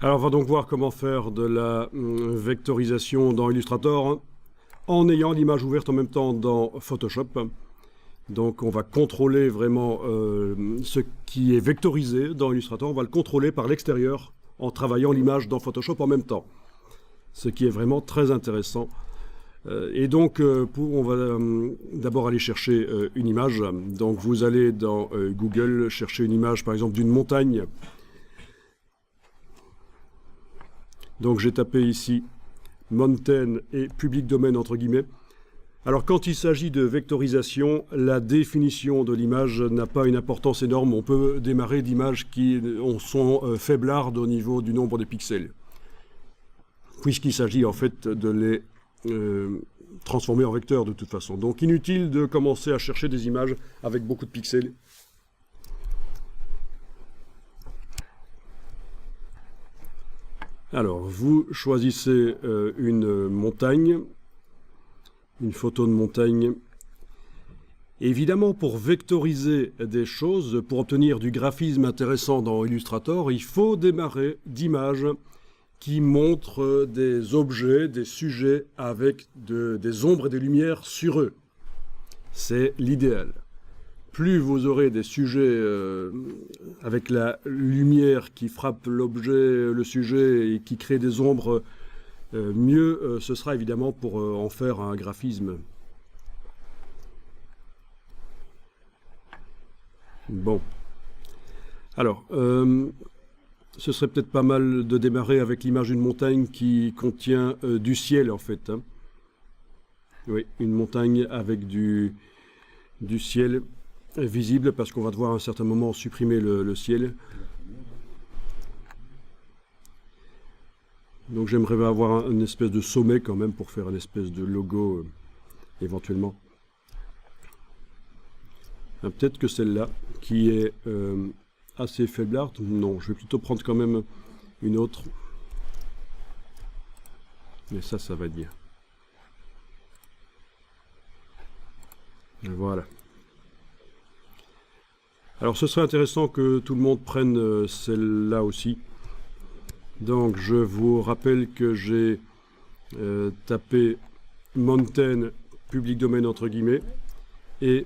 Alors, on va donc voir comment faire de la vectorisation dans Illustrator en ayant l'image ouverte en même temps dans Photoshop. Donc, on va contrôler vraiment ce qui est vectorisé dans Illustrator. On va le contrôler par l'extérieur en travaillant l'image dans Photoshop en même temps. Ce qui est vraiment très intéressant. Et donc, on va d'abord aller chercher une image. Donc, vous allez dans Google chercher une image, par exemple, d'une montagne. Donc, j'ai tapé ici « mountain » et « public domaine » entre guillemets. Alors, quand il s'agit de vectorisation, la définition de l'image n'a pas une importance énorme. On peut démarrer d'images qui sont faiblardes au niveau du nombre de pixels, puisqu'il s'agit en fait de les transformer en vecteurs de toute façon. Donc inutile de commencer à chercher des images avec beaucoup de pixels. Alors, vous choisissez une montagne, une photo de montagne. Évidemment, pour vectoriser des choses, pour obtenir du graphisme intéressant dans Illustrator, il faut démarrer d'images qui montrent des objets, des sujets avec des ombres et des lumières sur eux. C'est l'idéal. Plus vous aurez des sujets avec la lumière qui frappe l'objet, le sujet et qui crée des ombres, mieux ce sera évidemment pour en faire un graphisme. Bon. Alors, ce serait peut-être pas mal de démarrer avec l'image d'une montagne qui contient du ciel, en fait. Hein. Oui, une montagne avec du ciel visible, parce qu'on va devoir à un certain moment supprimer le ciel. Donc j'aimerais avoir une espèce de sommet quand même pour faire une espèce de logo éventuellement. Peut-être que celle-là, qui est assez faiblarde. Non, je vais plutôt prendre quand même une autre. Mais ça va être bien. Voilà. Alors ce serait intéressant que tout le monde prenne celle-là aussi. Donc je vous rappelle que j'ai tapé mountain, public domaine entre guillemets, et